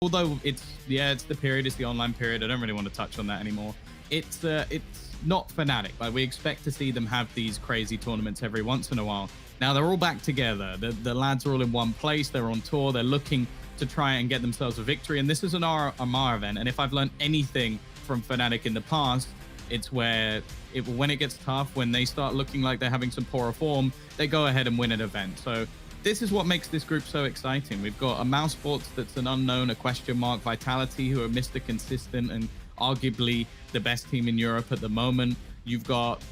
although it's the period, it's the online period. I don't really want to touch on that anymore. It's not Fnatic. Like, we expect to see them have these crazy tournaments every once in a while. Now they're all back together. The lads are all in one place. They're on tour. They're looking to try and get themselves a victory. And this is an RMR event. And if I've learned anything from Fnatic in the past, it's where when it gets tough, when they start looking like they're having some poorer form, they go ahead and win an event. So this is what makes this group so exciting. We've got a Mouse Sports that's an unknown, a question mark, Vitality, who are Mr. Consistent and arguably the best team in Europe at the moment. You've got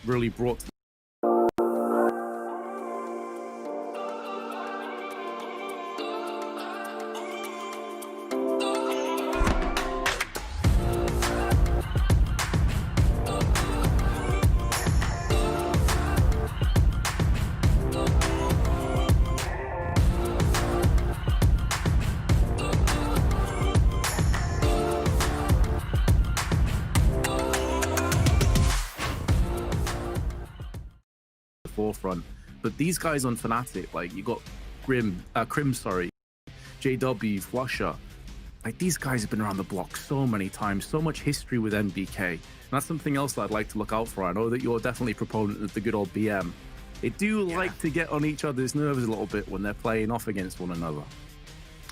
really brought forefront. But these guys on Fnatic, like, you got Crim, JW, Flusher, like, these guys have been around the block so many times, so much history with NBK. And that's something else that I'd like to look out for. I know that you're definitely a proponent of the good old BM. They do like to get on each other's nerves a little bit when they're playing off against one another.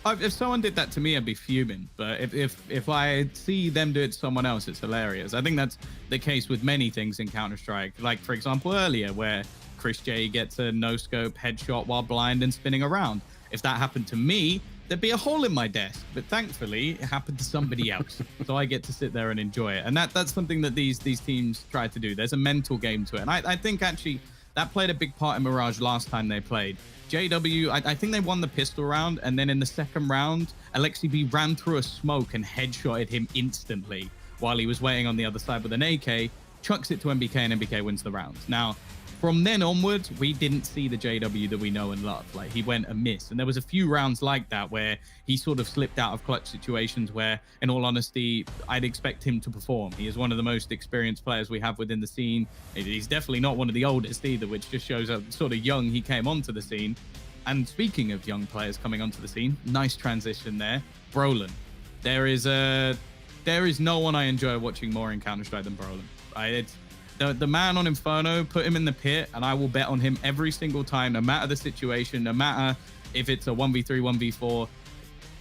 If someone did that to me, I'd be fuming. But if I see them do it to someone else, it's hilarious. I think that's the case with many things in Counter-Strike. Like, for example, earlier, where Chris J gets a no-scope headshot while blind and spinning around. If that happened to me, there'd be a hole in my desk. But thankfully, it happened to somebody else. So I get to sit there and enjoy it. And that's something that these teams try to do. There's a mental game to it. And I think, actually, that played a big part in Mirage last time they played. JW, I think they won the pistol round, and then in the second round, Alexi B ran through a smoke and headshotted him instantly while he was waiting on the other side with an AK, chucks it to MBK, and MBK wins the round. Now, from then onwards, we didn't see the JW that we know and love. Like, he went amiss. And there was a few rounds like that where he sort of slipped out of clutch situations where, in all honesty, I'd expect him to perform. He is one of the most experienced players we have within the scene. He's definitely not one of the oldest either, which just shows how sort of young he came onto the scene. And speaking of young players coming onto the scene, nice transition there. Brolin. There is no one I enjoy watching more in Counter-Strike than Brolin. The man on Inferno, put him in the pit, and I will bet on him every single time, no matter the situation, no matter if it's a 1v3, 1v4.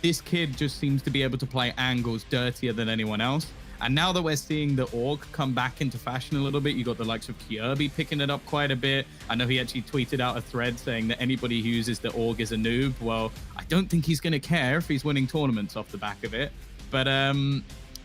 This kid just seems to be able to play angles dirtier than anyone else. And now that we're seeing the AUG come back into fashion a little bit, you got the likes of Kirby picking it up quite a bit. I know he actually tweeted out a thread saying that anybody who uses the AUG is a noob. Well, I don't think he's going to care if he's winning tournaments off the back of it. But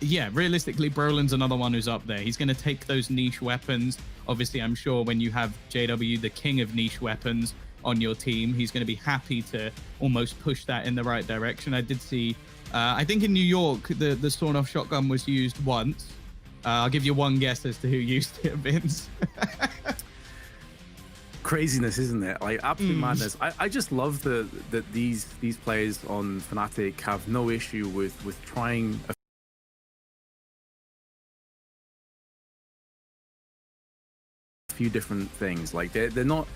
yeah, realistically, Brolin's another one who's up there. He's going to take those niche weapons. Obviously, I'm sure when you have JW, the king of niche weapons, on your team, he's going to be happy to almost push that in the right direction. I did see, I think in New York, the sawn-off shotgun was used once. I'll give you one guess as to who used it, Vince. Craziness, isn't it? Like, absolute madness. I just love that these players on Fnatic have no issue with trying a few different things. Like, they're not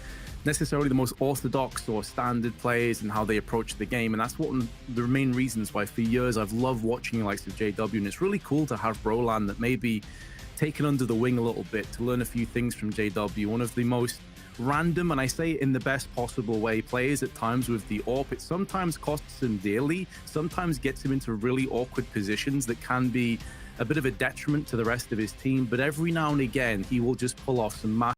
necessarily the most orthodox or standard players in how they approach the game, and that's one of the main reasons why for years I've loved watching the likes of JW. And it's really cool to have Brolan that maybe taken under the wing a little bit to learn a few things from JW. One of the most random, and I say it in the best possible way, players at times with the AWP. It sometimes costs him dearly, sometimes gets him into really awkward positions that can be a bit of a detriment to the rest of his team, but every now and again he will just pull off some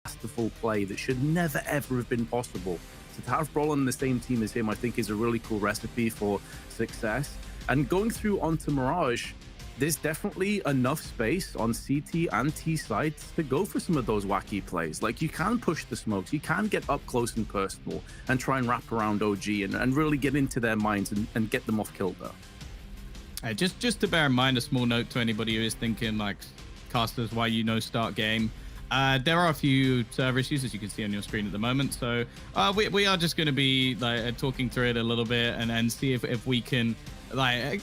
masterful play that should never ever have been possible. So to have Brolin on the same team as him, I think, is a really cool recipe for success. And going through onto Mirage, there's definitely enough space on CT and T sides to go for some of those wacky plays. Like, you can push the smokes, you can get up close and personal and try and wrap around OG and really get into their minds and get them off kilter. Just to bear in mind, a small note to anybody who is thinking, like, casters, why you start game. There are a few server issues, as you can see on your screen at the moment. So we are just going to be like talking through it a little bit and see if we can, like,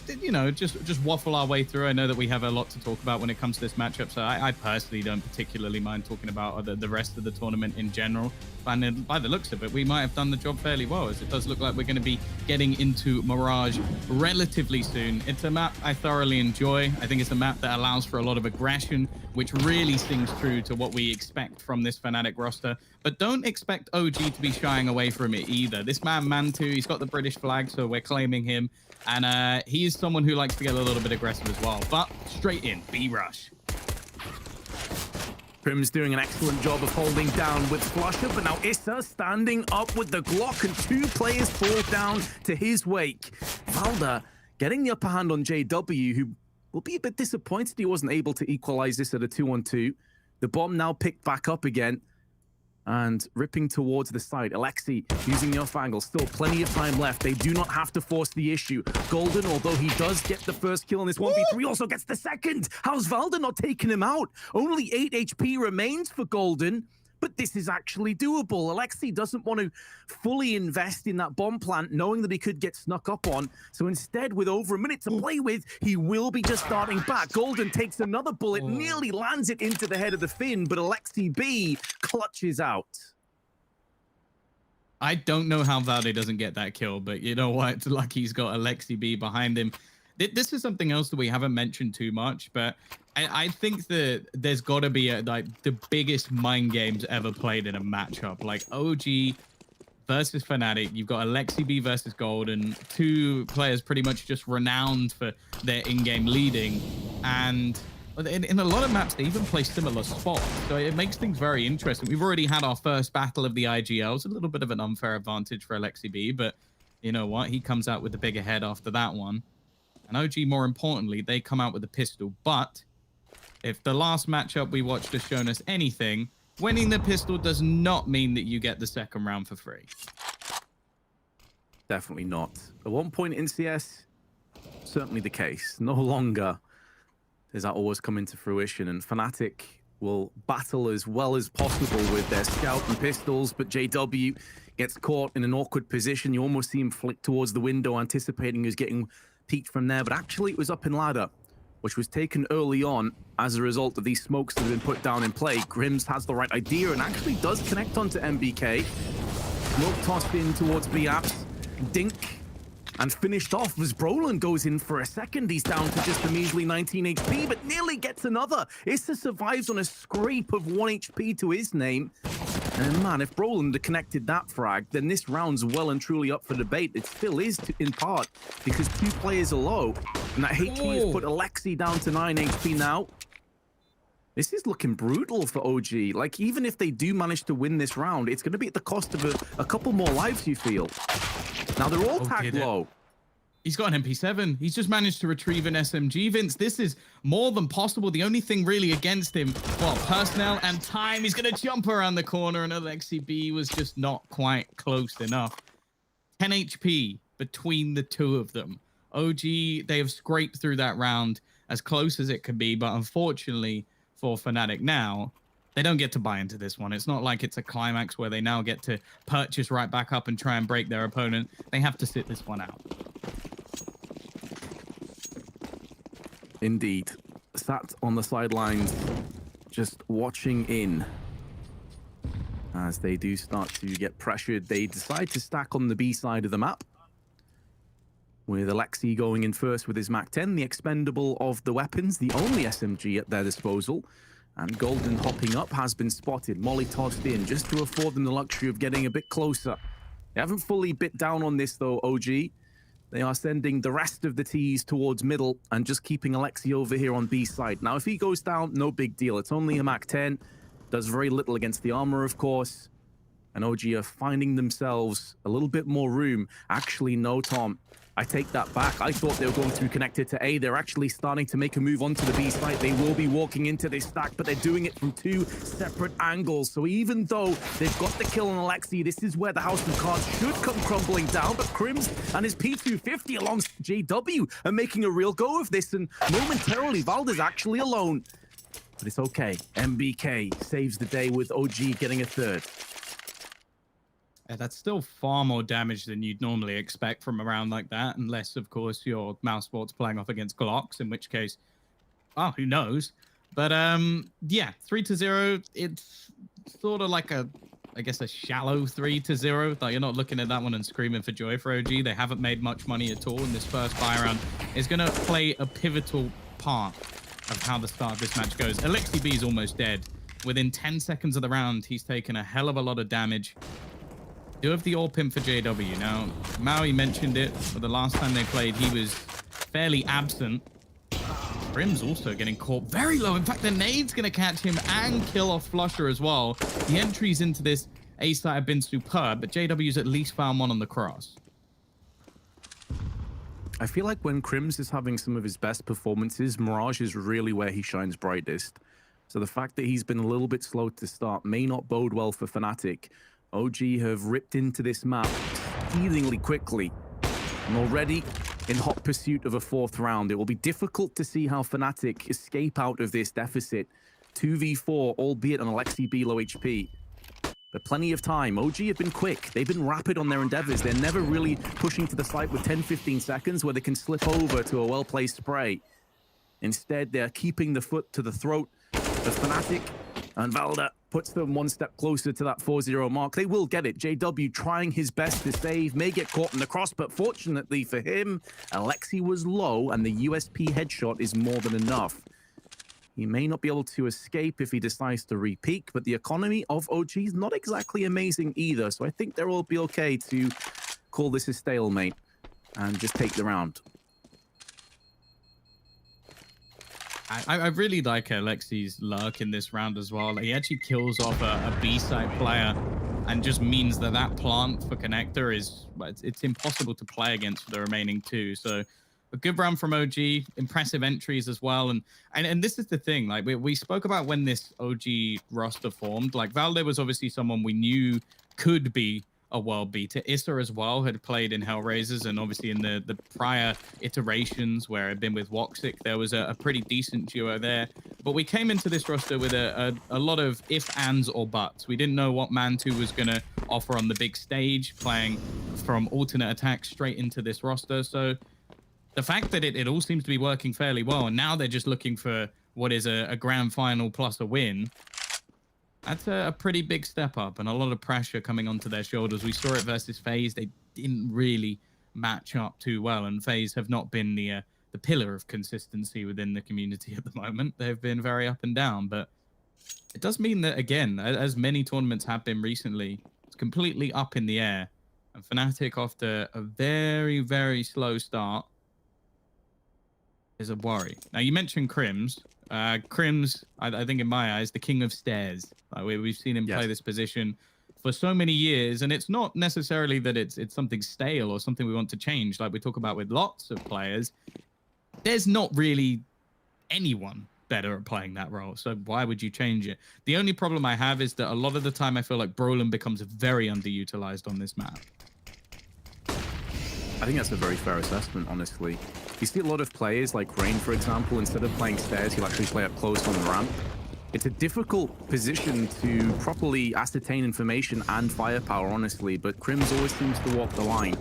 just waffle our way through. I know that we have a lot to talk about when it comes to this matchup, so I personally don't particularly mind talking about the rest of the tournament in general. And by the looks of it, we might have done the job fairly well, as it does look like we're going to be getting into Mirage relatively soon. It's a map I thoroughly enjoy. I think it's a map that allows for a lot of aggression, which really sings true to what we expect from this Fnatic roster. But don't expect OG to be shying away from it either. This man, Mantu, he's got the British flag, so we're claiming him. And he is someone who likes to get a little bit aggressive as well. But straight in, B-Rush. Prim's doing an excellent job of holding down with Flusher, but now Issa standing up with the Glock, and 2 players fall down to his wake. Valda getting the upper hand on JW, who will be a bit disappointed he wasn't able to equalize this at a 2-on-2. The bomb now picked back up again and ripping towards the side. Alexi using the off angle. Still plenty of time left. They do not have to force the issue. Golden, although he does get the first kill in this 1v3, also gets the second. How's Valda not taking him out? Only 8 HP remains for Golden, but this is actually doable. Alexi doesn't want to fully invest in that bomb plant, knowing that he could get snuck up on. So instead, with over a minute to play with, he will be just starting back. Golden takes another bullet, nearly lands it into the head of the Finn, but Alexi B clutches out. I don't know how Valde doesn't get that kill, but you know what? It's lucky he's got Alexi B behind him. This is something else that we haven't mentioned too much, but I think that there's got to be like the biggest mind games ever played in a matchup. Like OG versus Fnatic, you've got Alexi B versus Golden, 2 players pretty much just renowned for their in-game leading, and in a lot of maps they even play similar spots, so it makes things very interesting. We've already had our first battle of the IGLs, a little bit of an unfair advantage for Alexi B, but you know what? He comes out with the bigger head after that one. And OG, more importantly, they come out with a pistol. But if the last matchup we watched has shown us anything, winning the pistol does not mean that you get the second round for free. Definitely not. At one point in CS, certainly the case. No longer does that always come into fruition. And Fnatic will battle as well as possible with their scout and pistols, but JW gets caught in an awkward position. You almost see him flick towards the window, anticipating who's getting peaked from there, but actually it was up in ladder, which was taken early on as a result of these smokes that have been put down in play. Grims has the right idea and actually does connect onto MBK. Smoke tossed in towards B-Apps. Dink and finished off as Brolin goes in for a second. He's down to just a measly 19 HP, but nearly gets another. Issa survives on a scrape of 1 HP to his name. And man, if Brolin had connected that frag, then this round's well and truly up for debate. It still is, in part, because 2 players are low. And that HP has put Alexi down to 9 HP now. This is looking brutal for OG. Like, even if they do manage to win this round, it's going to be at the cost of a couple more lives, you feel. Now, they're all tagged low. He's got an MP7. He's just managed to retrieve an SMG, Vince. This is more than possible. The only thing really against him, well, personnel and time. He's going to jump around the corner, and Alexi B was just not quite close enough. 10 HP between the 2 of them. OG, they have scraped through that round as close as it could be, but unfortunately for Fnatic now, they don't get to buy into this one. It's not like it's a climax where they now get to purchase right back up and try and break their opponent. They have to sit this one out. Indeed. Sat on the sidelines, just watching in. As they do start to get pressured, they decide to stack on the B side of the map, with Alexi going in first with his MAC-10, the expendable of the weapons, the only SMG at their disposal. And Golden hopping up has been spotted. Molly tossed in just to afford them the luxury of getting a bit closer. They haven't fully bit down on this though, OG. They are sending the rest of the T's towards middle and just keeping Alexi over here on B side. Now, if he goes down, no big deal. It's only a MAC-10. Does very little against the armor, of course. And OG are finding themselves a little bit more room. Actually, no, Tom. I take that back. I thought they were going to be connected to A. They're actually starting to make a move onto the B site. They will be walking into this stack, but they're doing it from 2 separate angles. So even though they've got the kill on Alexi, this is where the house of cards should come crumbling down. But Crims and his P250 alongside JW are making a real go of this. And momentarily, Valda's actually alone. But it's okay. MBK saves the day with OG getting a third. Yeah, that's still far more damage than you'd normally expect from a round like that, unless, of course, your mouse sport's playing off against Glocks, in which case, oh, who knows? But yeah, 3-0. It's sort of like I guess a shallow 3-0. Like, you're not looking at that one and screaming for joy for OG. They haven't made much money at all in this first buy round. It's going to play a pivotal part of how the start of this match goes. Alexi B is almost dead. Within 10 seconds of the round, he's taken a hell of a lot of damage. Do have the AWP pin for JW. Now, Maui mentioned it, but the last time they played, he was fairly absent. Brim's also getting caught very low. In fact, the nade's going to catch him and kill off Flusher as well. The entries into this A site have been superb, but JW's at least found one on the cross. I feel like when Crims is having some of his best performances, Mirage is really where he shines brightest. So the fact that he's been a little bit slow to start may not bode well for FNATIC. OG have ripped into this map exceedingly quickly and already in hot pursuit of a 4th round. It will be difficult to see how FNATIC escape out of this deficit. 2v4, albeit on Alexi B low HP. But plenty of time. OG have been quick. They've been rapid on their endeavors. They're never really pushing to the site with 10-15 seconds where they can slip over to a well-placed spray. Instead, they're keeping the foot to the throat of FNATIC, and Valda puts them one step closer to that 4-0 mark. They will get it. JW trying his best to save, may get caught in the cross, but fortunately for him, Alexi was low, and the USP headshot is more than enough. He may not be able to escape if he decides to re-peek, but the economy of OG is not exactly amazing either, so I think they will be okay to call this a stalemate and just take the round. I really like Alexi's luck in this round as well. Like, he actually kills off a B-side player and just means that that plant for Connector is, it's impossible to play against for the remaining 2. So a good round from OG, impressive entries as well. And this is the thing, like we spoke about when this OG roster formed. Like, Valde was obviously someone we knew could be a world beater. Issa as well had played in Hellraisers, and obviously in the prior iterations where it had been with Woxic, there was a pretty decent duo there. But we came into this roster with a lot of if, ands, or buts. We didn't know what Mantu was going to offer on the big stage, playing from alternate attacks straight into this roster. So the fact that it all seems to be working fairly well, and now they're just looking for what is a grand final plus a win, that's a pretty big step up and a lot of pressure coming onto their shoulders. We saw it versus FaZe. They didn't really match up too well, and FaZe have not been the pillar of consistency within the community at the moment. They've been very up and down, but it does mean that, again, as many tournaments have been recently, it's completely up in the air. And FNATIC, after a very, very slow start, is a worry. Now, you mentioned Crims. Crims, I think in my eyes, the king of stairs. We've seen him play this position for so many years, and it's not necessarily that it's something stale or something we want to change. Like we talk about with lots of players, there's not really anyone better at playing that role, so why would you change it? The only problem I have is that a lot of the time I feel like Brolin becomes very underutilized on this map. I think that's a very fair assessment, honestly. You see a lot of players, like Rain, for example, instead of playing stairs, he'll actually play up close on the ramp. It's a difficult position to properly ascertain information and firepower, honestly, but Crims always seems to walk the line.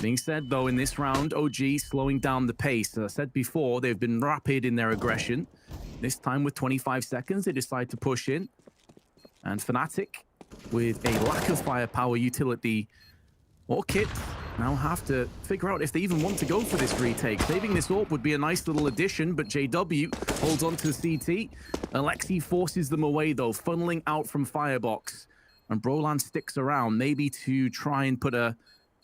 Being said, though, in this round, OG slowing down the pace. As I said before, they've been rapid in their aggression. This time, with 25 seconds, they decide to push in. And FNATIC, with a lack of firepower utility or kit, now have to figure out if they even want to go for this retake. Saving this AWP would be a nice little addition, but JW holds on to the CT. Alexi forces them away, though, funneling out from Firebox. And Brolan sticks around, maybe to try and put a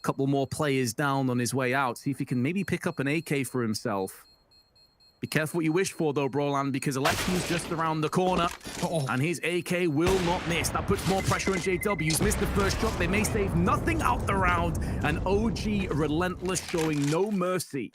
couple more players down on his way out. See if he can maybe pick up an AK for himself. Be careful what you wish for, though, Broland, because Election's just around the corner, and his AK will not miss. That puts more pressure on JW's missed the first shot. They may save nothing out the round, and OG relentless, showing no mercy.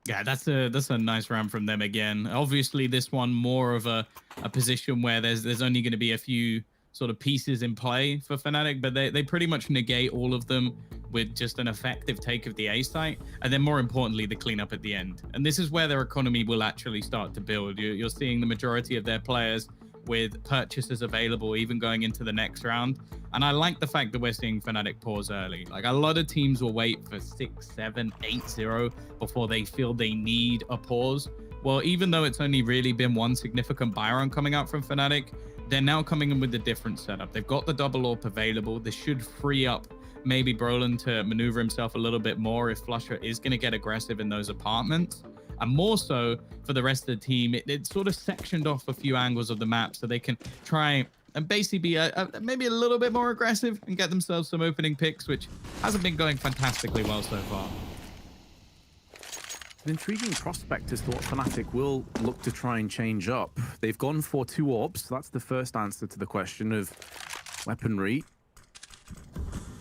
Yeah, that's a nice round from them again. Obviously, this one more of a position where there's only going to be a few sort of pieces in play for FNATIC, but they pretty much negate all of them with just an effective take of the A site, and then more importantly, the cleanup at the end. And this is where their economy will actually start to build. You're seeing the majority of their players with purchases available even going into the next round. And I like the fact that we're seeing FNATIC pause early. Like, a lot of teams will wait for 6, 7, 8-0 before they feel they need a pause. Well, even though it's only really been one significant buy run coming out from FNATIC, they're now coming in with a different setup. They've got the double AWP available. This should free up maybe Broland to maneuver himself a little bit more if Flusher is going to get aggressive in those apartments. And more so for the rest of the team, it's sort of sectioned off a few angles of the map so they can try and basically be maybe a little bit more aggressive and get themselves some opening picks, which hasn't been going fantastically well so far. An intriguing prospect as to what FNATIC will look to try and change up. They've gone for 2 AWPs. That's the first answer to the question of weaponry.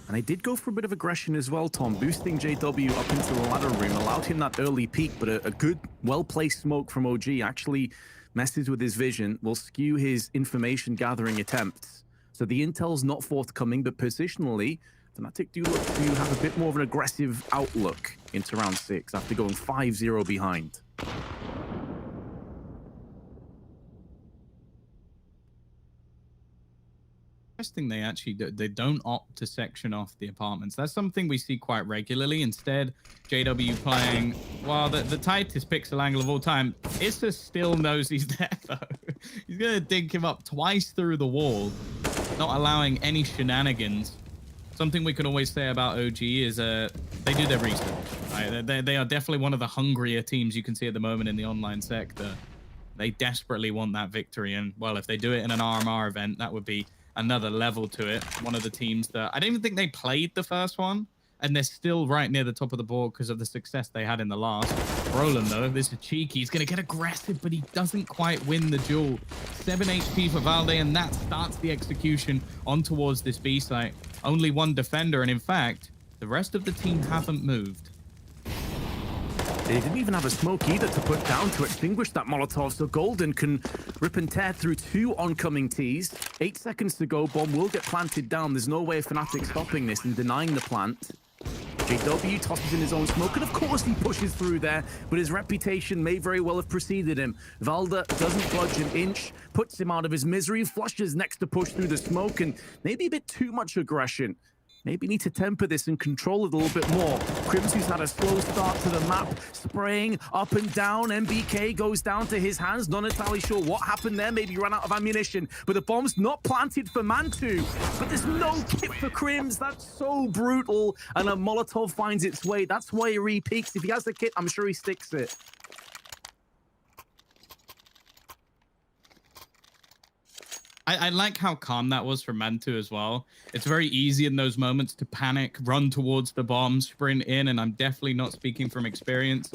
And they did go for a bit of aggression as well, Tom. Boosting JW up into the ladder room allowed him that early peek, but a good, well-placed smoke from OG actually messes with his vision, will skew his information gathering attempts. So the intel's not forthcoming, but positionally, FNATIC do look to have a bit more of an aggressive outlook into round 6 after going 5-0 behind. Interesting, they don't opt to section off the apartments. That's something we see quite regularly. Instead, JW playing, well, the tightest pixel angle of all time. Issa still knows he's there, though. He's going to dig him up twice through the wall, not allowing any shenanigans. Something we can always say about OG is they do their research. Right? They are definitely one of the hungrier teams you can see at the moment in the online sector. They desperately want that victory. And, well, if they do it in an RMR event, that would be another level to it. One of the teams that I don't even think they played the first one, and they're still right near the top of the board because of the success they had in the last. Roland, though, this is cheeky. He's going to get aggressive, but he doesn't quite win the duel. 7 HP for Valde, and that starts the execution on towards this B site. Only one defender, and in fact, the rest of the team haven't moved. They didn't even have a smoke either to put down to extinguish that Molotov, so Golden can rip and tear through 2 oncoming Ts. 8 seconds to go, bomb will get planted down. There's no way of FNATIC stopping this and denying the plant. JW tosses in his own smoke, and of course he pushes through there, but his reputation may very well have preceded him. Valda doesn't budge an inch, puts him out of his misery, flushes next to push through the smoke, and maybe a bit too much aggression. Maybe need to temper this and control it a little bit more. Crims, who's had a slow start to the map, spraying up and down. MBK goes down to his hands. Not entirely sure what happened there. Maybe he ran out of ammunition. But the bomb's not planted for Mantu. But there's no kit for Crims. That's so brutal. And a Molotov finds its way. That's why he re-peeks. If he has the kit, I'm sure he sticks it. I like how calm that was for Mantu as well. It's very easy in those moments to panic, run towards the bomb, sprint in, and I'm definitely not speaking from experience,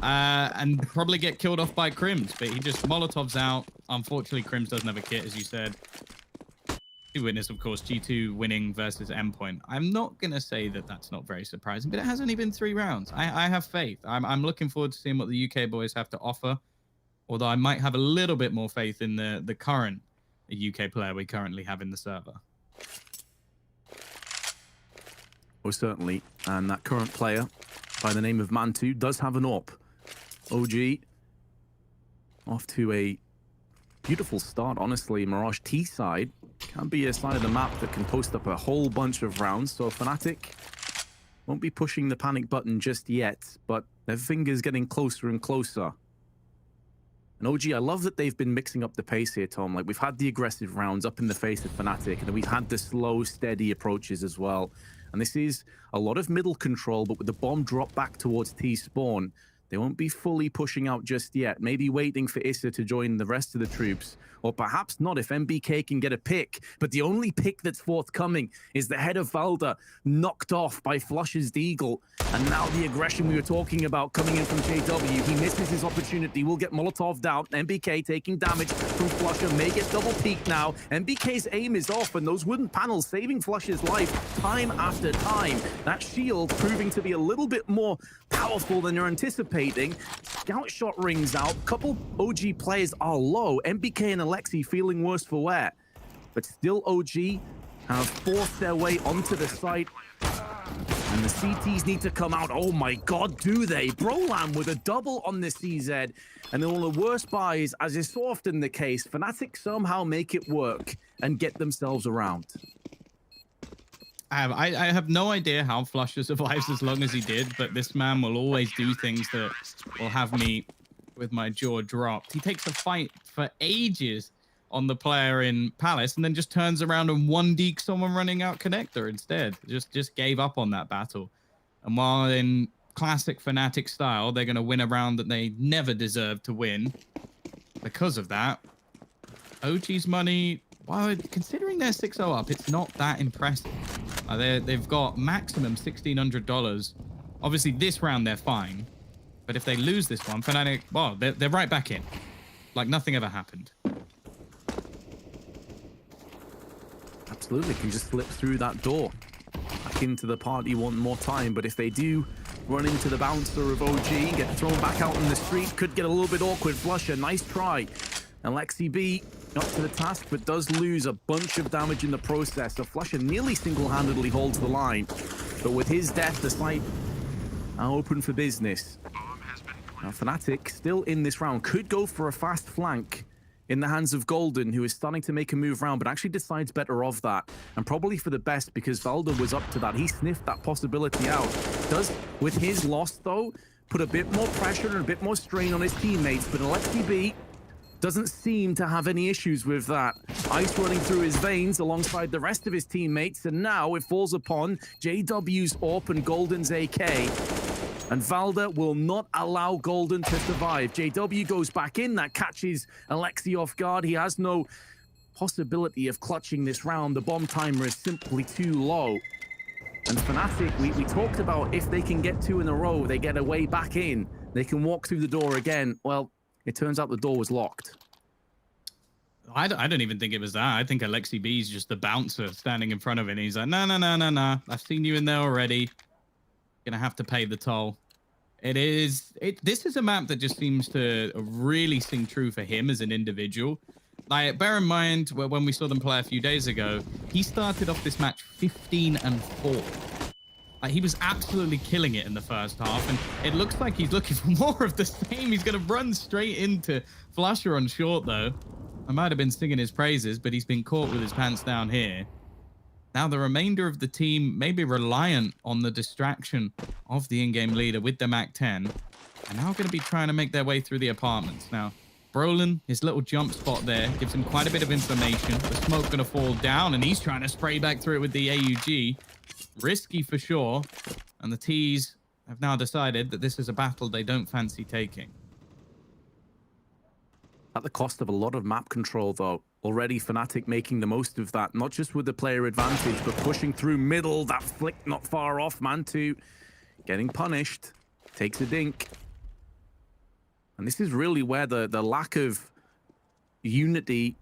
and probably get killed off by Crims, but he just Molotovs out. Unfortunately, Crims doesn't have a kit, as you said. You witness, of course, G2 winning versus Endpoint. I'm not going to say that that's not very surprising, but it has only been 3 rounds. I have faith. I'm looking forward to seeing what the UK boys have to offer, although I might have a little bit more faith in the current UK player we currently have in the server. Oh, certainly. And that current player by the name of Mantu does have an AWP. OG off to a beautiful start, honestly. Mirage T side can be a side of the map that can post up a whole bunch of rounds. So FNATIC won't be pushing the panic button just yet, but their fingers getting closer and closer. And OG, I love that they've been mixing up the pace here, Tom. Like, we've had the aggressive rounds up in the face of FNATIC, and then we've had the slow, steady approaches as well. And this is a lot of middle control, but with the bomb drop back towards T-spawn, they won't be fully pushing out just yet. Maybe waiting for Issa to join the rest of the troops, or perhaps not if MBK can get a pick. But the only pick that's forthcoming is the head of Valda, knocked off by Flusher's Deagle. And now the aggression we were talking about coming in from JW. He misses his opportunity, will get Molotov'd out. MBK taking damage from Flusher, may get double peak now. MBK's aim is off, and those wooden panels saving Flusher's life time after time. That shield proving to be a little bit more powerful than you're anticipating. Scout shot rings out. Couple OG players are low. MBK and Alexi feeling worse for wear. But still OG have forced their way onto the site. And the CTs need to come out. Oh my god, do they? Brolan with a double on the CZ. And then one of the worst buys, as is so often the case, FNATIC somehow make it work and get themselves around. I have no idea how Flusher survives as long as he did, but this man will always do things that will have me with my jaw dropped. He takes a fight for ages on the player in Palace and then just turns around and 1-deek someone running out connector instead. Just gave up on that battle. And while in classic FNATIC style, they're going to win a round that they never deserved to win, because of that, OG's money, well, considering they're 6-0 up, it's not that impressive. They've got maximum $1,600. Obviously, this round they're fine. But if they lose this one, FNATIC, well, they're right back in. Like nothing ever happened. Absolutely, can just slip through that door. Back into the party one more time, but if they do run into the bouncer of OG, get thrown back out in the street, could get a little bit awkward. Flusher, nice try. Alexi B up to the task, but does lose a bunch of damage in the process. So Flusher nearly single-handedly holds the line. But with his death, the site are open for business. Now FNATIC, still in this round, could go for a fast flank in the hands of Golden, who is starting to make a move round, but actually decides better of that. And probably for the best, because Valda was up to that. He sniffed that possibility out. Does, with his loss, though, put a bit more pressure and a bit more strain on his teammates. But Alexi B doesn't seem to have any issues with that. Ice running through his veins alongside the rest of his teammates. And now it falls upon JW's AWP and Golden's AK. And Valda will not allow Golden to survive. JW goes back in. That catches Alexi off guard. He has no possibility of clutching this round. The bomb timer is simply too low. And FNATIC, we talked about if they can get 2 in a row, they get a way back in. They can walk through the door again. Well, it turns out the door was locked. I don't even think it was that. I think Alexi B's just the bouncer standing in front of it. And he's like, no. I've seen you in there already. Gonna have to pay the toll. This is a map that just seems to really sing true for him as an individual. Like, bear in mind when we saw them play a few days ago, he started off this match 15-4. Like, he was absolutely killing it in the first half, and it looks like he's looking for more of the same. He's gonna run straight into Flusher on short though. I might have been singing his praises, but he's been caught with his pants down here. Now, the remainder of the team may be reliant on the distraction of the in-game leader with the MAC-10, and now going to be trying to make their way through the apartments. Now, Brolan, his little jump spot there, gives him quite a bit of information. The smoke going to fall down, and he's trying to spray back through it with the AUG. Risky for sure, and the T's have now decided that this is a battle they don't fancy taking. At the cost of a lot of map control, though. Already FNATIC making the most of that, not just with the player advantage, but pushing through middle. That flick not far off. Mantu getting punished. Takes a dink. And this is really where the lack of unity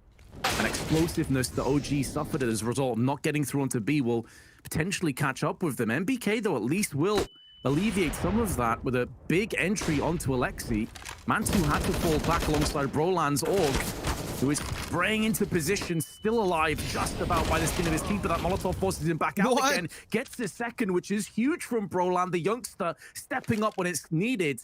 and explosiveness that OG suffered as a result of not getting through onto B will potentially catch up with them. MBK, though, at least will alleviate some of that with a big entry onto Alexi. Mantu had to fall back alongside Brolan's AUG, who is spraying into position, still alive, just about by the skin of his teeth, but that Molotov forces him back out again. Gets the second, which is huge from Brolan, the youngster, stepping up when it's needed,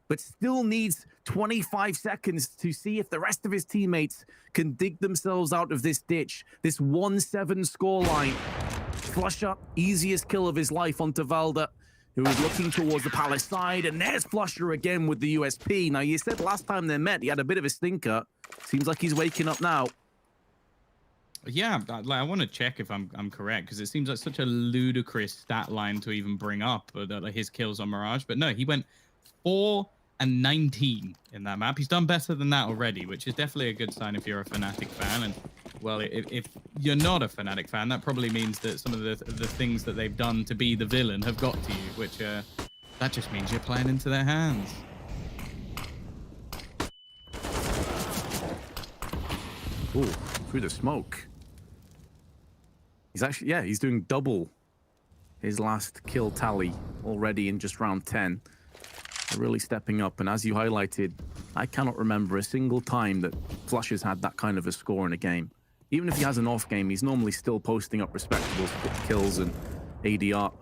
but still needs 25 seconds to see if the rest of his teammates can dig themselves out of this ditch. This 1-7 scoreline. Flusher, easiest kill of his life onto Valda, who is looking towards the Palace side, and there's Flusher again with the USP. Now, you said last time they met, he had a bit of a stinker. Seems like he's waking up now. Yeah, I want to check if I'm correct, because it seems like such a ludicrous stat line to even bring up, his kills on Mirage. But no, he went 4 and 19 in that map. He's done better than that already, which is definitely a good sign if you're a FNATIC fan. And well, if you're not a FNATIC fan, that probably means that some of the things that they've done to be the villain have got to you, which that just means you're playing into their hands. Ooh, through the smoke. He's actually, yeah, he's doing double his last kill tally already in just round 10. They're really stepping up. And as you highlighted, I cannot remember a single time that Flush has had that kind of a score in a game. Even if he has an off game, he's normally still posting up respectable kills and ADR.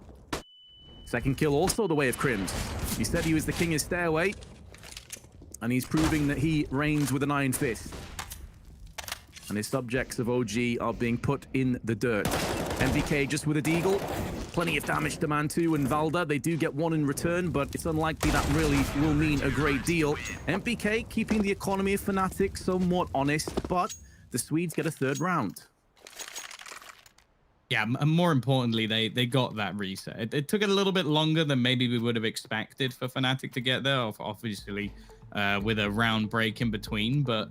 Second kill also the way of Crims. He said he was the king of Stairway, and he's proving that he reigns with an iron fist. And his subjects of OG are being put in the dirt. MBK just with a deagle. Plenty of damage to Mantu and Valda. They do get one in return, but it's unlikely that really will mean a great deal. MBK keeping the economy of FNATIC somewhat honest, but the Swedes get a third round. Yeah, and more importantly, they got that reset. It took a little bit longer than maybe we would have expected for FNATIC to get there, obviously with a round break in between, but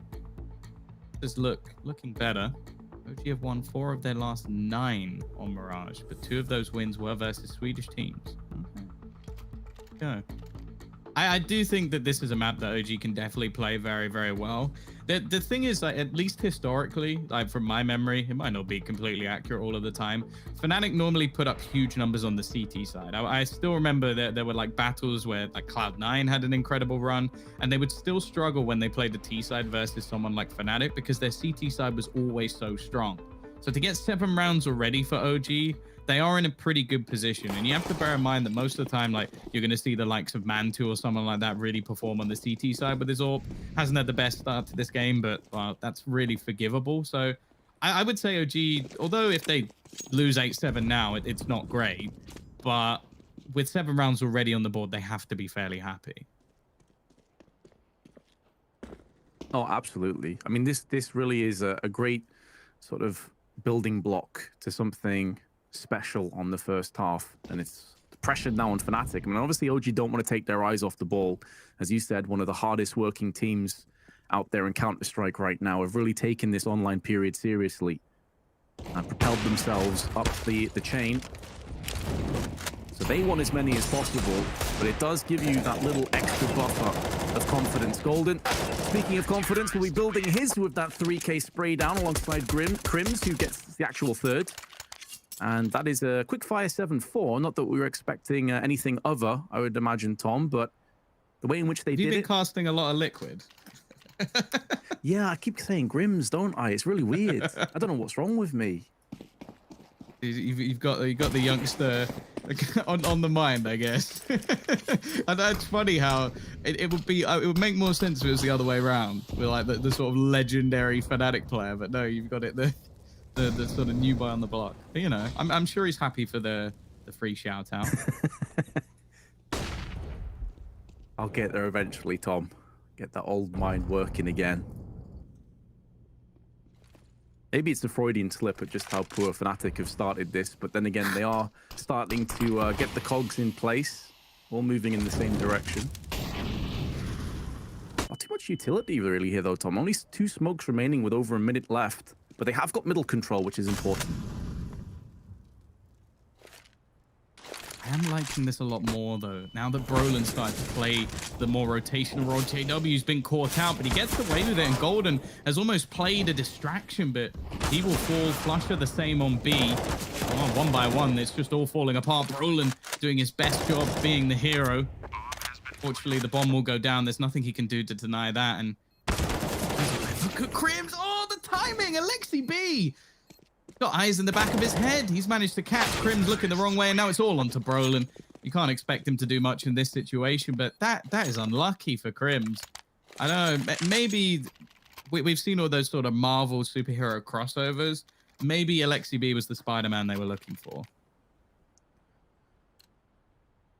just looking better. OG have won 4 of their last 9 on Mirage, but 2 of those wins were versus Swedish teams. Okay. Go. I do think that this is a map that OG can definitely play very, very well. The thing is, like, at least historically, like from my memory, it might not be completely accurate all of the time, FNATIC normally put up huge numbers on the CT side. I still remember that there were like battles where like Cloud9 had an incredible run, and they would still struggle when they played the T side versus someone like FNATIC because their CT side was always so strong. So to get 7 rounds already for OG, they are in a pretty good position. And you have to bear in mind that most of the time, like, you're going to see the likes of Mantu or someone like that really perform on the CT side with his AWP. Hasn't had the best start to this game, but well, that's really forgivable. So I would say OG, although if they lose 8-7 now, it's not great. But with 7 rounds already on the board, they have to be fairly happy. Oh, absolutely. I mean, this really is a great sort of building block to something special on the first half, and it's pressured now on FNATIC. I mean, obviously OG don't want to take their eyes off the ball. As you said, one of the hardest working teams out there in Counter-Strike right now have really taken this online period seriously and propelled themselves up the chain. So they want as many as possible, but it does give you that little extra buffer of confidence. Golden, speaking of confidence, will be building his with that 3K spray down alongside Crims, who gets the actual third. And that is a quick fire 7-4. Not that we were expecting anything other, I would imagine, Tom, but the way in which they did it... You've been casting a lot of liquid. Yeah, I keep saying Grims, don't I? It's really weird. I don't know what's wrong with me. You've got the youngster on the mind, I guess. And that's funny how it would make more sense if it was the other way around, with like the sort of legendary FNATIC player. But no, you've got it the sort of new boy on the block. But, you know, I'm sure he's happy for the free shout out. I'll get there eventually, Tom. Get that old mind working again. Maybe it's a Freudian slip at just how poor FNATIC have started this, but then again, they are starting to get the cogs in place, all moving in the same direction. Not too much utility really here though, Tom. Only 2 smokes remaining with over a minute left, but they have got middle control, which is important. I am liking this a lot more, though. Now that Brolin's started to play the more rotational role, JW's been caught out, but he gets away with it, and Golden has almost played a distraction, but he will fall. Flusher the same on B. Oh, 1 by 1, it's just all falling apart. Brolin doing his best job being the hero. Fortunately, the bomb will go down. There's nothing he can do to deny that, and look at Crims. Oh, the timing! Alexi B! Got eyes in the back of his head. He's managed to catch Crims looking the wrong way, and now it's all onto Brolin. You can't expect him to do much in this situation, but that is unlucky for Crims. I don't know. Maybe we've seen all those sort of Marvel superhero crossovers. Maybe Alexi B was the Spider-Man they were looking for.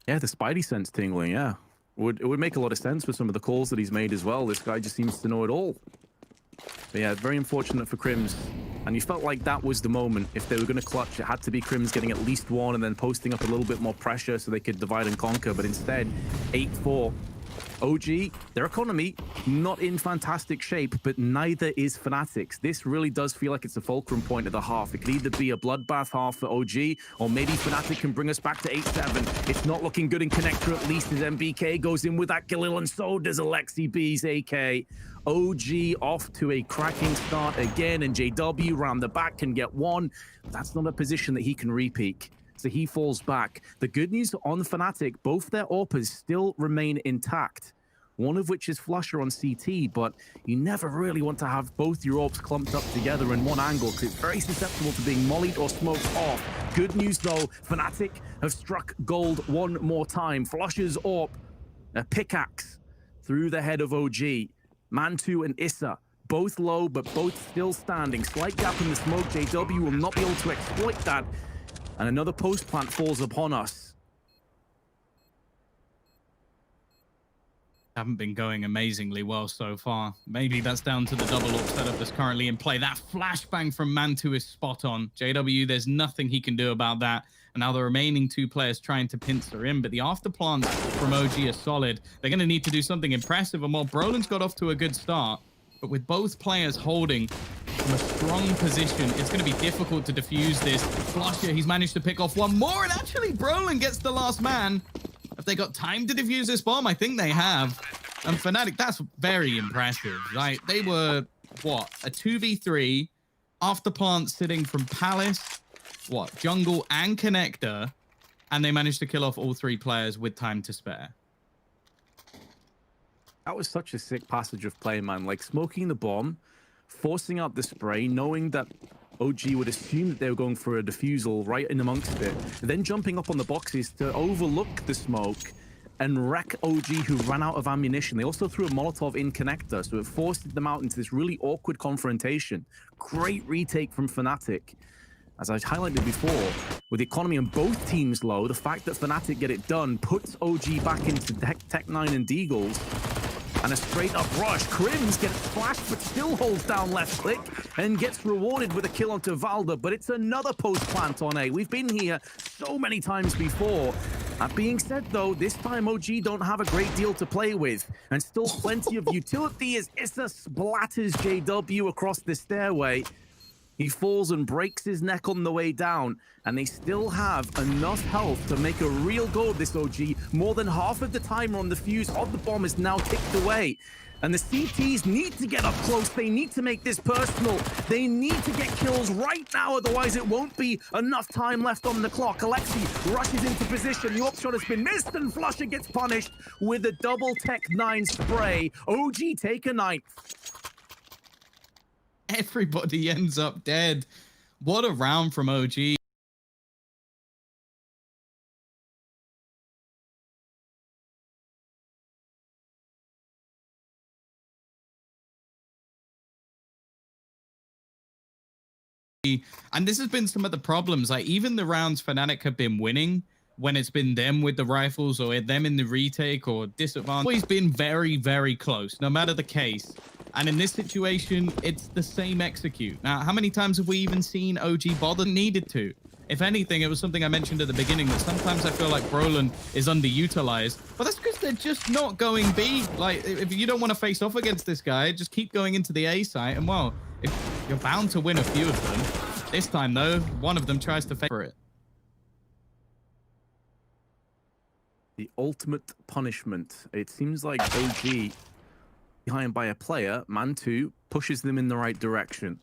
Yeah, the Spidey sense tingling, yeah. It would make a lot of sense with some of the calls that he's made as well. This guy just seems to know it all. But yeah, very unfortunate for Crims. And you felt like that was the moment. If they were going to clutch, it had to be Crims getting at least 1 and then posting up a little bit more pressure so they could divide and conquer. But instead, 8-4. OG, their economy, not in fantastic shape, but neither is FNATIC's. This really does feel like it's a fulcrum point of the half. It could either be a bloodbath half for OG, or maybe FNATIC can bring us back to 8-7. It's not looking good in Connector, at least, as MBK goes in with that Galil, and so does Alexi B's AK. OG off to a cracking start again, and JW round the back can get one. That's not a position that he can repeat. So he falls back. The good news on FNATIC, both their AWPers still remain intact. One of which is Flusher on CT, but you never really want to have both your AWPs clumped up together in one angle because it's very susceptible to being mollied or smoked off. Good news though, FNATIC have struck gold one more time. Flusher's AWP, a pickaxe through the head of OG. Mantu and Issa, both low, but both still standing. Slight gap in the smoke. JW will not be able to exploit that. And another post plant falls upon us. Haven't been going amazingly well so far. Maybe that's down to the double AWP setup that's currently in play. That flashbang from Mantu is spot on. JW, there's nothing he can do about that. And now the remaining two players trying to pincer in, but the afterplants from OG are solid. They're going to need to do something impressive, and while Brolin's got off to a good start, but with both players holding from a strong position, it's going to be difficult to defuse this. Flusher, he's managed to pick off one more, and actually Brolin gets the last man. Have they got time to defuse this bomb? I think they have. And FNATIC, that's very impressive, right? They were, what, a 2v3 afterplant sitting from Palace, what, jungle and connector, and they managed to kill off all three players with time to spare. That was such a sick passage of play, man. Like smoking the bomb, forcing out the spray, knowing that OG would assume that they were going for a defusal right in amongst it, then jumping up on the boxes to overlook the smoke and wreck OG, who ran out of ammunition. They also threw a Molotov in connector, so it forced them out into this really awkward confrontation. Great retake from FNATIC. As I highlighted before, with the economy on both teams low, the fact that FNATIC get it done puts OG back into Tech 9 and Deagles. And a straight up rush. Crims gets flashed but still holds down left click and gets rewarded with a kill onto Valda, but it's another post plant on A. We've been here so many times before. That being said though, this time OG don't have a great deal to play with, and still plenty of utility as Issa splatters JW across the stairway. He falls and breaks his neck on the way down, and they still have enough health to make a real go of this OG. More than half of the timer on the fuse of the bomb is now ticked away. And the CTs need to get up close. They need to make this personal. They need to get kills right now, otherwise it won't be enough time left on the clock. Alexi rushes into position. The upshot has been missed, and Flusher gets punished with a double Tech 9 spray. OG take a ninth. Everybody ends up dead. What a round from OG. And this has been some of the problems. Like, even the rounds FNATIC have been winning, when it's been them with the rifles or them in the retake or disadvantage, always been very, very close, no matter the case. And in this situation, it's the same execute. Now, how many times have we even seen OG bother needed to? If anything, it was something I mentioned at the beginning, that sometimes I feel like Brolin is underutilized, but that's because they're just not going B. Like, if you don't want to face off against this guy, just keep going into the A site, and well, you're bound to win a few of them. This time, though, one of them tries to favor it. The ultimate punishment. It seems like OG, behind by a player, Mantu pushes them in the right direction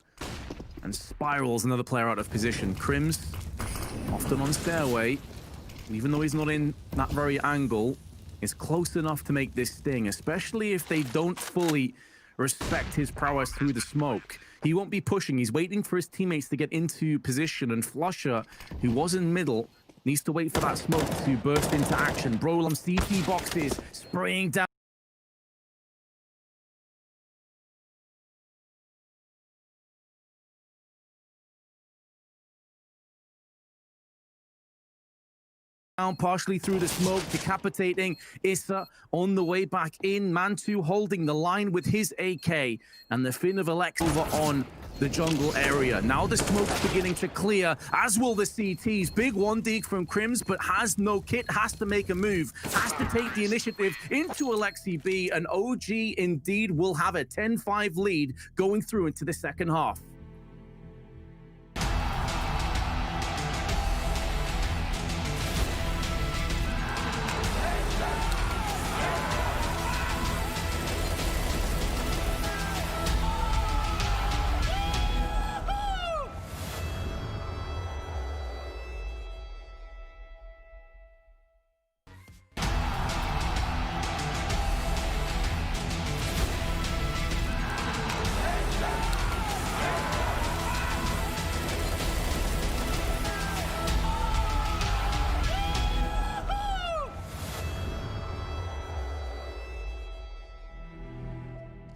and spirals another player out of position. Crims, often on stairway, even though he's not in that very angle, is close enough to make this sting, especially if they don't fully respect his prowess through the smoke. He won't be pushing. He's waiting for his teammates to get into position, and Flusher, who was in middle, needs to wait for that smoke to burst into action. Brolam CT boxes, spraying down. down partially through the smoke, decapitating Issa on the way back in. Mantu holding the line with his AK, and the Finn of Alex over on the jungle area. Now the smoke's beginning to clear, as will the CTs. Big one dig from Crims, but has no kit, has to make a move, has to take the initiative into Alexi B, and OG indeed will have a 10-5 lead going through into the second half.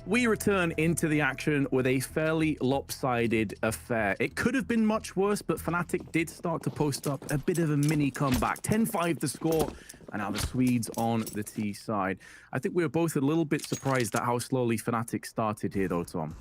We return into the action with a fairly lopsided affair. It could have been much worse, but FNATIC did start to post up a bit of a mini comeback. 10-5 the score, and now the Swedes on the T side. I think we were both a little bit surprised at how slowly FNATIC started here, though, Tom.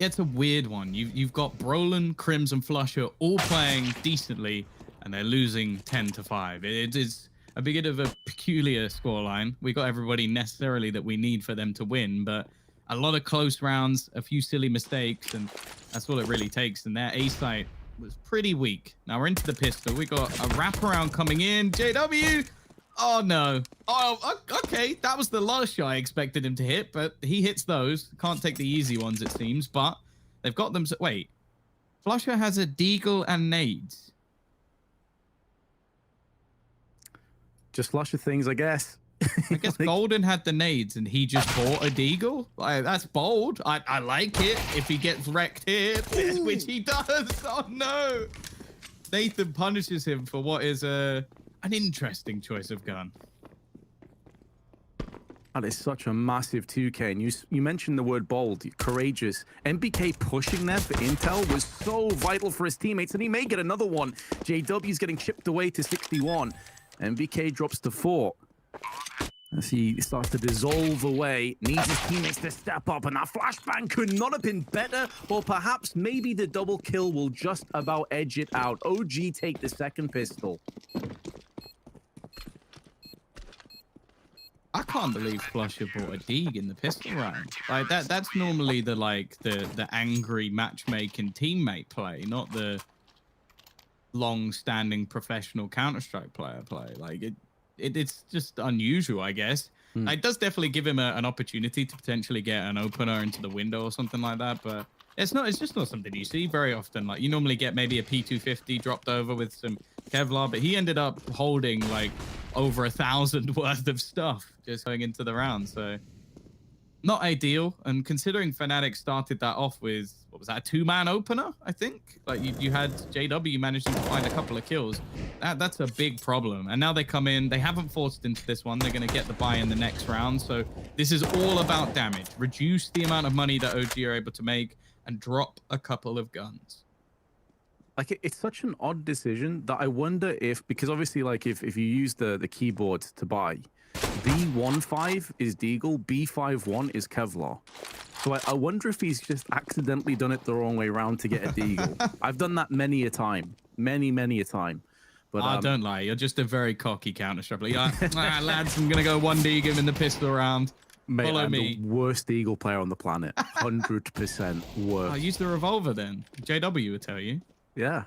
It's a weird one. You've got Brolin, Crims, and Flusher all playing decently, and they're losing 10-5. It is a bit of a peculiar scoreline. We got everybody necessarily that we need for them to win, but a lot of close rounds, a few silly mistakes, and that's all it really takes. And their A site was pretty weak. Now we're into the pistol. We got a wraparound coming in. JW. Oh no. Oh, okay. That was the last shot I expected him to hit, but he hits those. Can't take the easy ones, it seems. But they've got them. Wait. Flusher has a deagle and nades. Just Flusher things, I guess. I guess Golden had the nades and he just bought a deagle. Like, that's bold. I like it if he gets wrecked here, which he does. Oh no. Nathan punishes him for what is an interesting choice of gun. That is such a massive 2K. And you mentioned the word bold, courageous. MBK pushing there for intel was so vital for his teammates, and he may get another one. JW's getting chipped away to 61. MBK drops to 4. As he starts to dissolve away, needs his teammates to step up, and that flashbang could not have been better, or perhaps maybe the double kill will just about edge it out. OG take the second pistol. I can't believe Flusher bought a Deeg in the pistol round. Like that's normally the angry matchmaking teammate play, not the long-standing professional Counter-Strike player play. Like it's just unusual, I guess. It does definitely give him an opportunity to potentially get an opener into the window or something like that, but it's just not something you see very often. Like you normally get maybe a P250 dropped over with some Kevlar, but he ended up holding like over 1,000 worth of stuff just going into the round. So not ideal. And considering FNATIC started that off with, what was that, a 2-man opener, I think? Like you had JW managing to find a couple of kills. That's a big problem. And now they come in, they haven't forced into this one. They're going to get the buy in the next round. So this is all about damage. Reduce the amount of money that OG are able to make and drop a couple of guns. Like it's such an odd decision that I wonder if, because obviously like if you use the keyboard to buy, B15 is Deagle, B51 is Kevlar. So I wonder if he's just accidentally done it the wrong way around to get a Deagle. I've done that many a time. Many a time. But don't lie, you're just a very cocky Counter-Strike. Lads, I'm going to go 1D him in the pistol round. Mate, Follow I'm me. the worst Eagle player on the planet. 100% worst. I'll use the revolver then. JW would tell you. Yeah,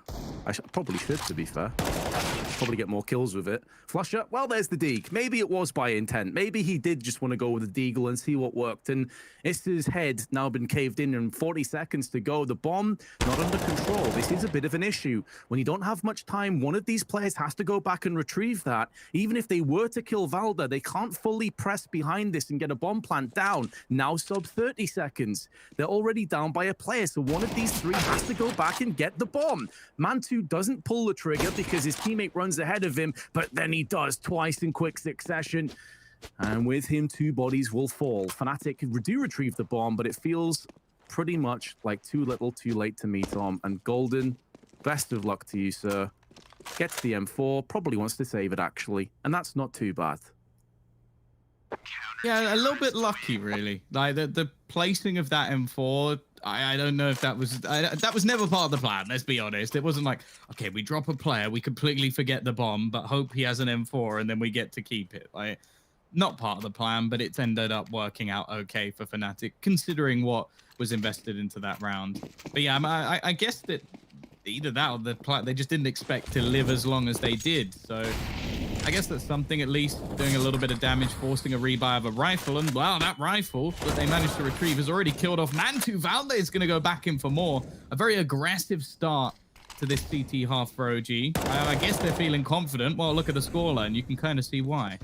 I probably should, to be fair. Probably get more kills with it. Flusher, well, there's the Deeg. Maybe it was by intent. Maybe he did just want to go with the Deagle and see what worked. And Issa's head now been caved in and 40 seconds to go. The bomb not under control. This is a bit of an issue. When you don't have much time, one of these players has to go back and retrieve that. Even if they were to kill Valda, they can't fully press behind this and get a bomb plant down. Now sub 30 seconds. They're already down by a player, so one of these three has to go back and get the bomb. Mantu doesn't pull the trigger because his teammate runs ahead of him, but then he does twice in quick succession. And with him, 2 bodies will fall. FNATIC do retrieve the bomb, but it feels pretty much like too little, too late to me, Tom. And Golden, best of luck to you, sir. Gets the M4, probably wants to save it actually, and that's not too bad. Yeah, a little bit lucky, really. Like the placing of that M4, I don't know if that was that was never part of the plan. Let's be honest. It wasn't like, okay, we drop a player, we completely forget the bomb, but hope he has an M4 and then we get to keep it. Like, not part of the plan, but it's ended up working out okay for FNATIC, considering what was invested into that round. But yeah, I guess that either that or they just didn't expect to live as long as they did. So I guess that's something, at least doing a little bit of damage, forcing a rebuy of a rifle. And wow, that rifle that they managed to retrieve has already killed off Mantu. Valde is going to go back in for more. A very aggressive start to this CT half for OG. I guess they're feeling confident. Well, look at the scoreline. You can kind of see why.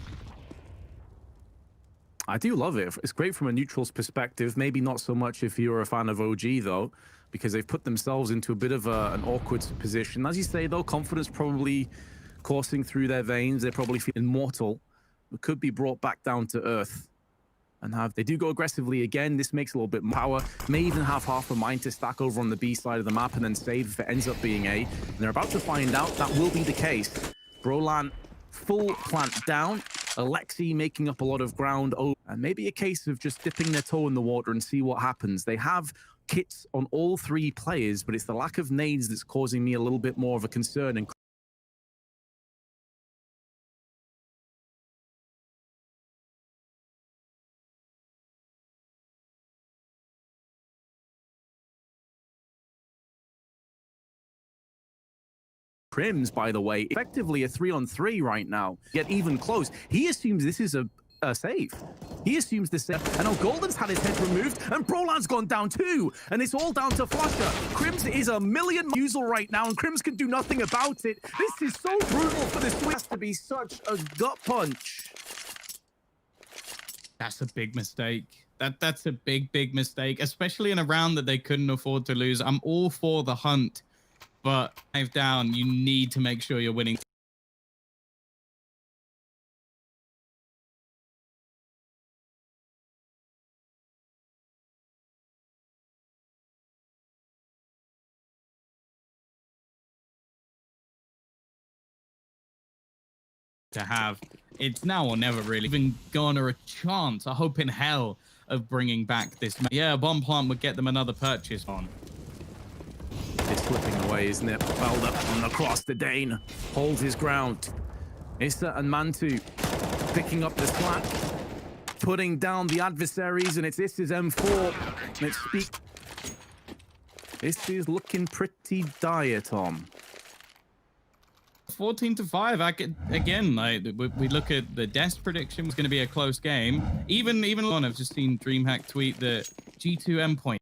I do love it. It's great from a neutral's perspective. Maybe not so much if you're a fan of OG, though, because they've put themselves into a bit of an awkward position. As you say, though, confidence probably coursing through their veins. They probably feel immortal, but could be brought back down to earth. And they do go aggressively again. This makes a little bit more power. May even have half a mind to stack over on the B side of the map and then save if it ends up being A. And they're about to find out that will be the case. Brolan full plant down. Alexi making up a lot of ground. Oh, and maybe a case of just dipping their toe in the water and see what happens. They have kits on all three players, but it's the lack of nades that's causing me a little bit more of a concern. And Crims, by the way, effectively a 3-on-3 right now. Yet even close. He assumes this is a save. He assumes this safe. And now Golden's had his head removed, and Brolan's gone down too. And it's all down to Flusher. Crims is a million usual right now, and Crims can do nothing about it. This is so brutal for this twist. It has to be such a gut punch. That's a big mistake. That's a big mistake, especially in a round that they couldn't afford to lose. I'm all for the hunt, but 5 down, you need to make sure you're winning. To have. It's now or never, really. Even garner a chance, a hope in hell of bringing back this. Yeah, a bomb plant would get them another purchase on. It's slipping away, isn't it? Valde and across the Dane holds his ground. Issa and Mantu picking up the slack, putting down the adversaries, and it's Issa's M4. This is looking pretty dire, Tom. 14-5. Again, like we look at the death prediction, was going to be a close game. Even on, I've just seen DreamHack tweet that G2 endpoint.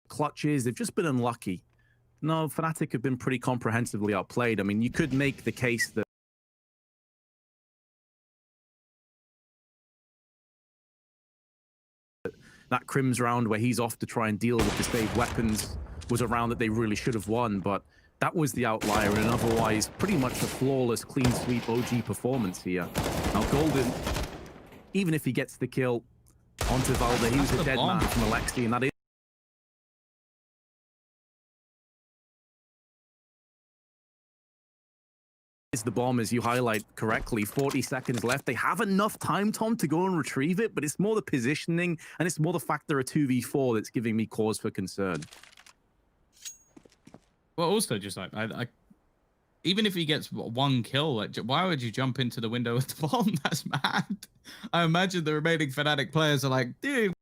Clutches, they've just been unlucky. No, FNATIC have been pretty comprehensively outplayed. I mean, you could make the case that that Crims round where he's off to try and deal with the saved weapons was a round that they really should have won, but that was the outlier in an otherwise pretty much a flawless, clean sweep OG performance here. Now Golden, even if he gets the kill onto Valde, he was a dead man from Alexi, and that is the bomb, as you highlight correctly. 40 seconds left. They have enough time, Tom, to go and retrieve it, but it's more the positioning and it's more the fact they're a 2v4 that's giving me cause for concern. Well, also just like even if he gets one kill, like, why would you jump into the window with the bomb? That's mad. I imagine the remaining FNATIC players are like, dude,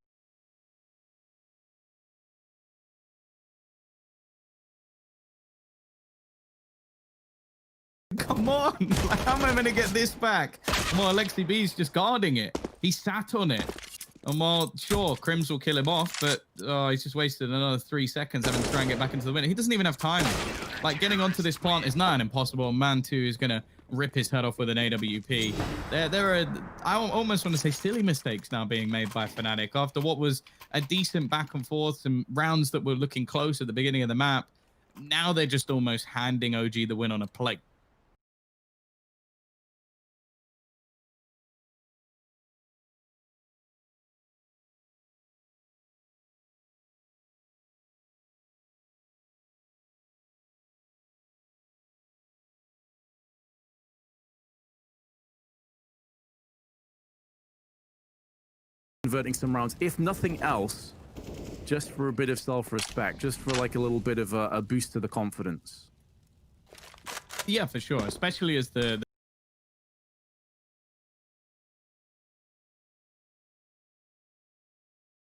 come on, like, how am I going to get this back? Well, Alexi B's just guarding it. He sat on it. And while, sure, Crims will kill him off, but he's just wasted another 3 seconds having to try and get back into the window. He doesn't even have time. Like, getting onto this plant is not impossible. Man 2 is going to rip his head off with an AWP. There are, I almost want to say, silly mistakes now being made by FNATIC after what was a decent back and forth, some rounds that were looking close at the beginning of the map. Now they're just almost handing OG the win on a plate. Converting some rounds, if nothing else, just for a bit of self-respect, just for like a little bit of a boost to the confidence. Yeah, for sure, especially as the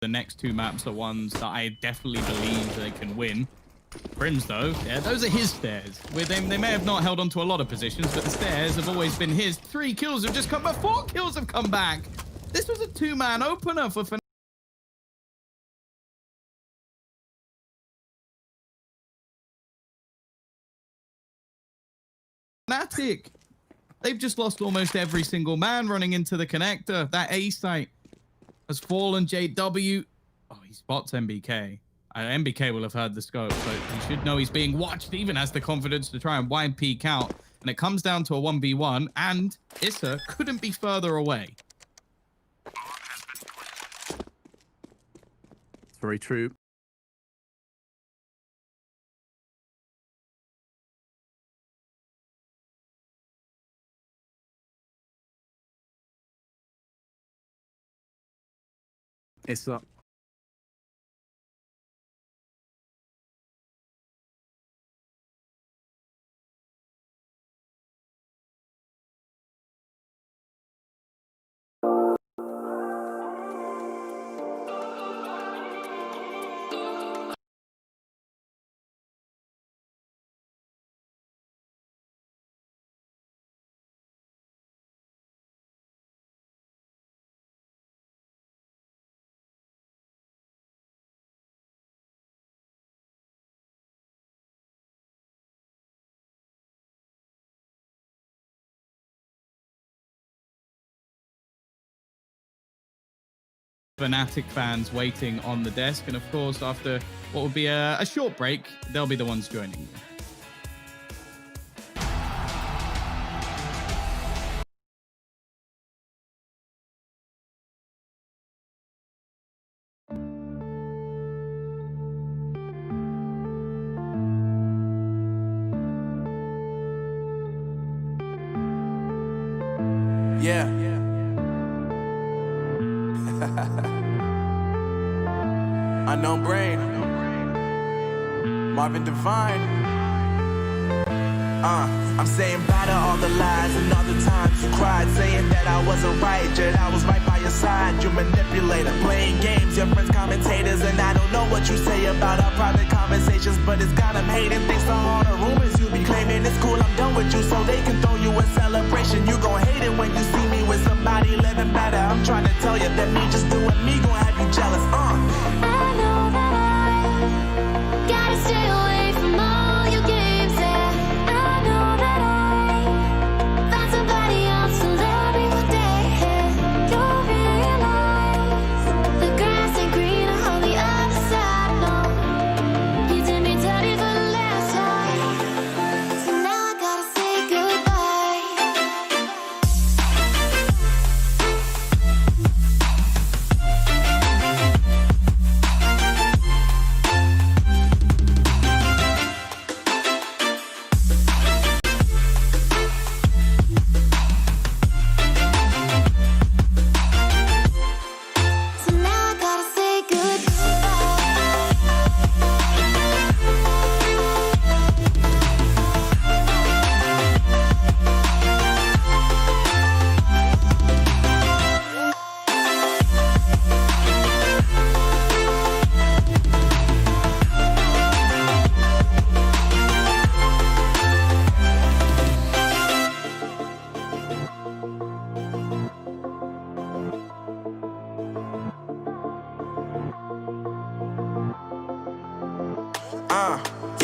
next two maps are ones that I definitely believe they can win. Brims, though, yeah, those are his stairs. With him, they may have not held on to a lot of positions, but the stairs have always been his. 3 kills have just come back. 4 kills have come back. This was a 2-man opener for FNATIC. They've just lost almost every single man running into the connector. That A site has fallen. JW. Oh, he spots MBK. MBK will have heard the scope, so he should know he's being watched, even has the confidence to try and wide peek out. And it comes down to a 1v1, and Issa couldn't be further away. Very true. It's up. FNATIC fans waiting on the desk, and of course, after what would be a short break, they'll be the ones joining you. Yeah. Unknown Brain, Marvin Divine. I'm saying bye to all the lies and all the times you cried, saying that I wasn't right, yet I was right by your side. You manipulator, playing games, your friends commentators, and I don't know what you say about our private conversations, but it's got them hating. Thanks to all the rumors you be claiming. It's cool, I'm done with you, so they can throw you a celebration. You gon' hate it when you see me with somebody living better. I'm trying to tell you that me just doing me gon' have you jealous. I know that I gotta stay away from all your games, yeah. I know that I found somebody else to love me one day, yeah. You'll realize the grass ain't greener on the other side, no. You did me dirty for the last time, so now I gotta say goodbye. So now I gotta say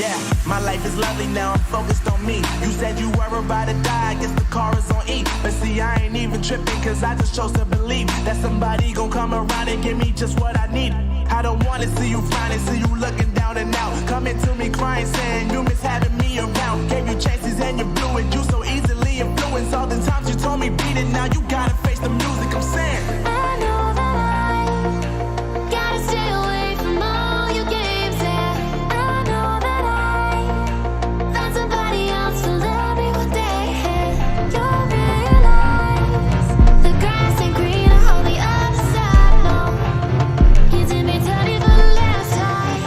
Yeah, my life is lovely now, I'm focused on me. You said you were about to die, I guess the car is on E. But see, I ain't even tripping, cause I just chose to believe that somebody gon' come around and give me just what I need. I don't wanna see you frowning, see you looking down and out. Coming to me crying, saying you miss having me around. Gave you chances and you blew it, you so easily influenced. All the times you told me beat it, now you gotta face the music, I'm saying. I know that I gotta stay away from all your games. Yeah, I know that I found somebody else to love me one day. You'll realize the grass ain't greener on the other side. No, you did me dirty for the last time.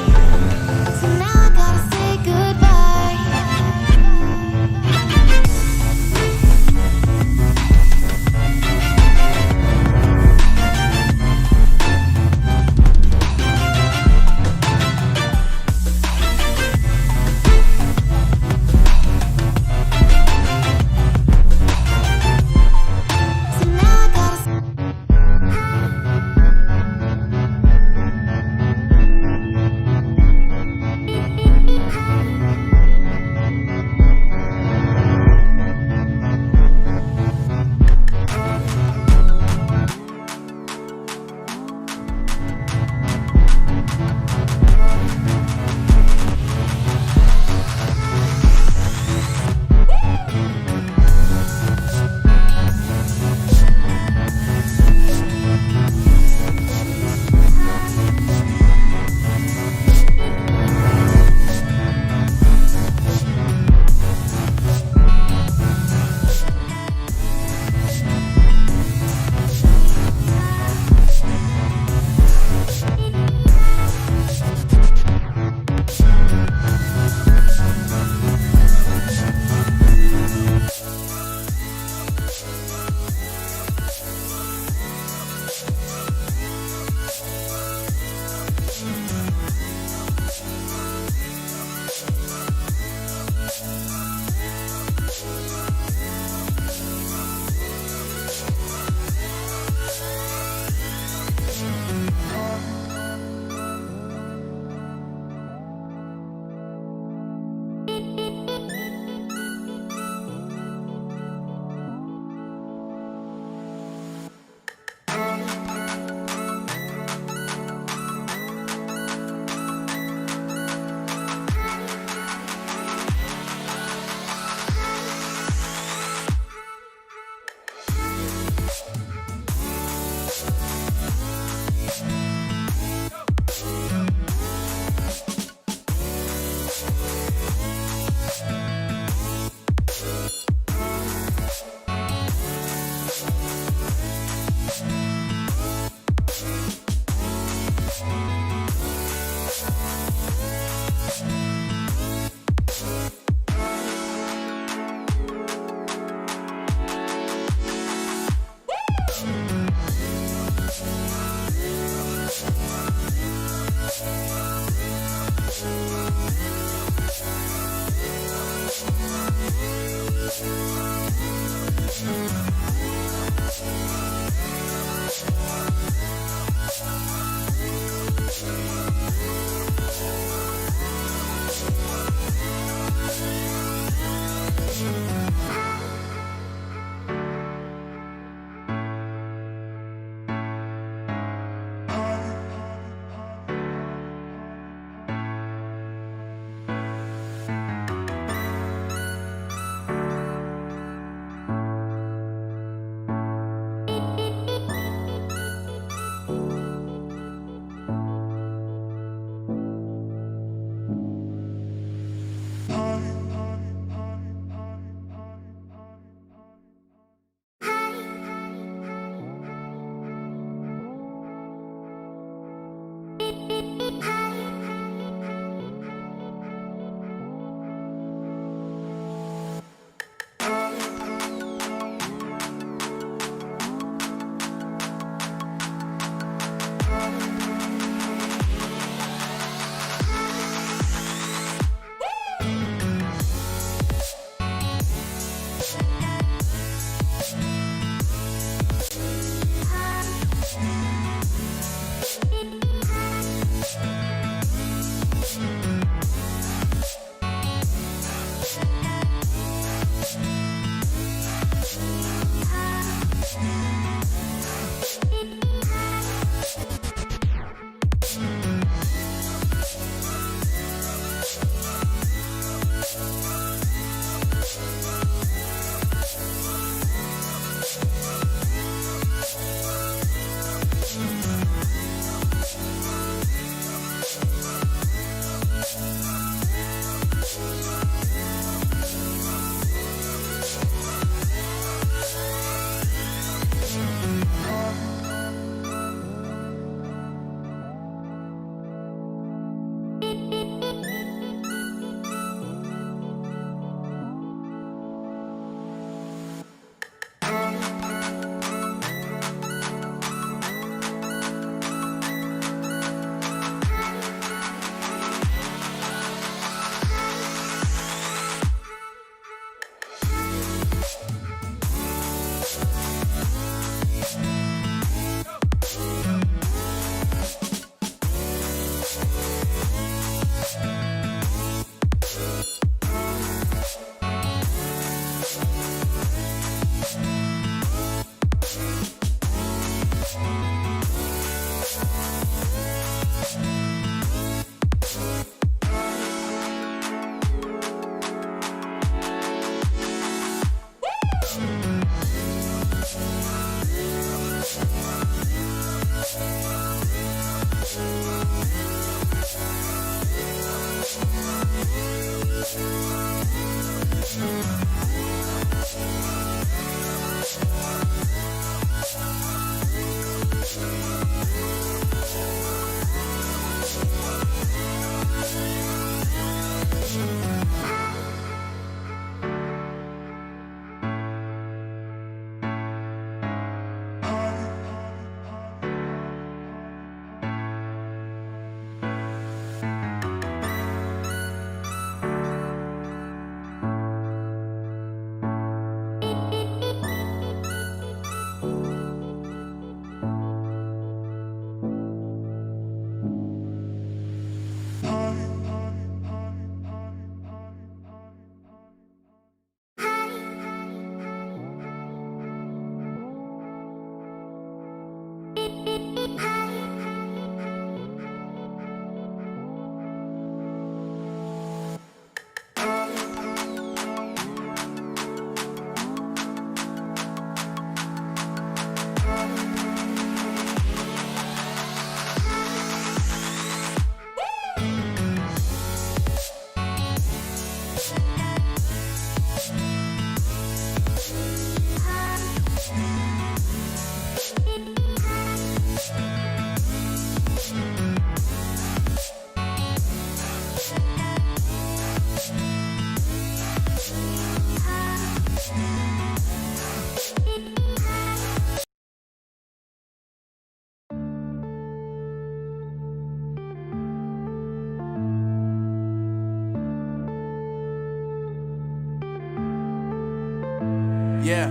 Yeah.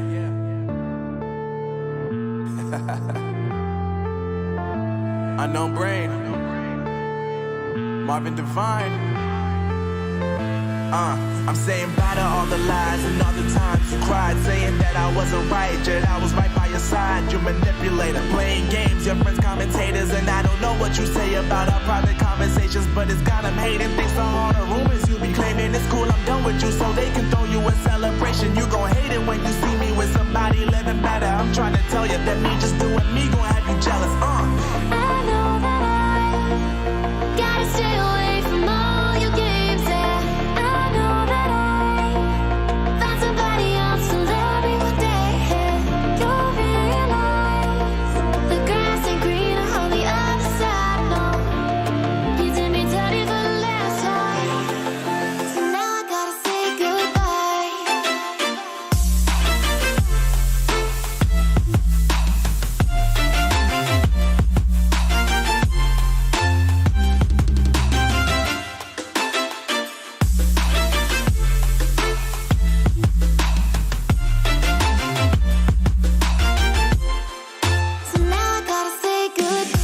Unknown Brain. Marvin Devine. I'm saying bye to all the lies and all the times you cried, saying that I wasn't right, yet I was right by your side. You manipulator, playing games, your friends commentators, and I don't know what you say about our private conversations, but it's got them hating. Thanks to all the rumors you be claiming. It's cool, I'm done with you, so they can throw you a celebration. You gon' hate it when you see me with somebody living better. I'm trying to tell you that me just doing me gon' have you jealous. I know that I gotta stay away from all your games. Yeah, I know that I found somebody else to love me one day. You'll realize the grass ain't greener on the other side. No, you did me dirty for the last time, so now I gotta say goodbye. So now I gotta say goodbye.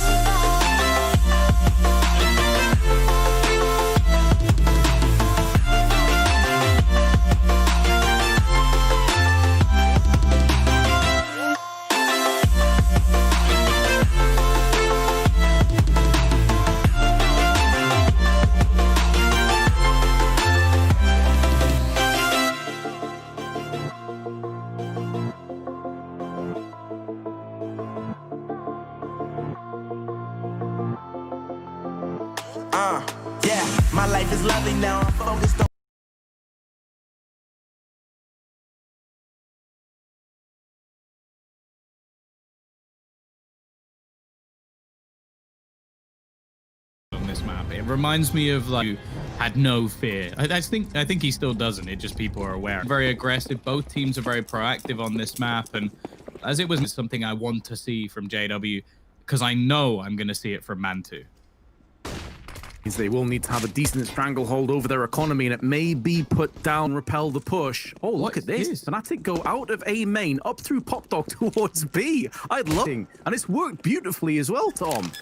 Yeah, my life is lovely now. I'm focused on on this map. It reminds me of like had no fear. I think he still doesn't. It just people are aware. Very aggressive. Both teams are very proactive on this map, and as it was something I want to see from JW, because I know I'm going to see it from Man2. They will need to have a decent stranglehold over their economy, and it may be put down, repel the push. Oh, look at this. FNATIC go out of A main, up through Pop Dog towards B. I'd love it. And it's worked beautifully as well, Tom.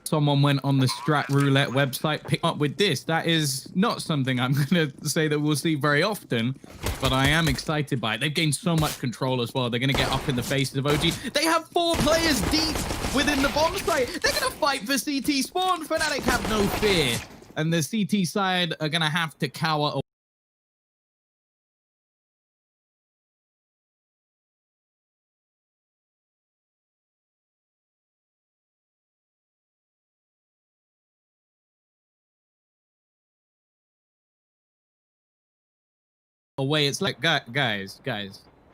Someone went on the Strat Roulette website, picked up with this. That is not something I'm going to say that we'll see very often, but I am excited by it. They've gained so much control as well. They're going to get up in the faces of OG. They have 4 players deep within the bomb site. They're going to fight for CT spawn. FNATIC have no fear, and the CT side are going to have to cower away. It's like, guys,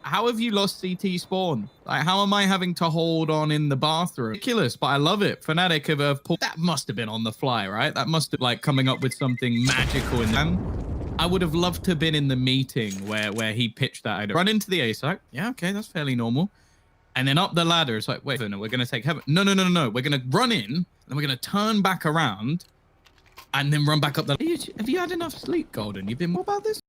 how have you lost CT spawn? Like, how am I having to hold on in the bathroom? Ridiculous, but I love it. FNATIC have pulled. That must have been on the fly, right? That must have like coming up with something magical in them. I would have loved to have been in the meeting where he pitched that. I'd run into the A site. Yeah, okay, that's fairly normal. And then up the ladder, it's like, wait, no, we're gonna take heaven. No. We're gonna run in, and we're gonna turn back around, and then run back up the. Have you had enough sleep, Golden? You've been more about this?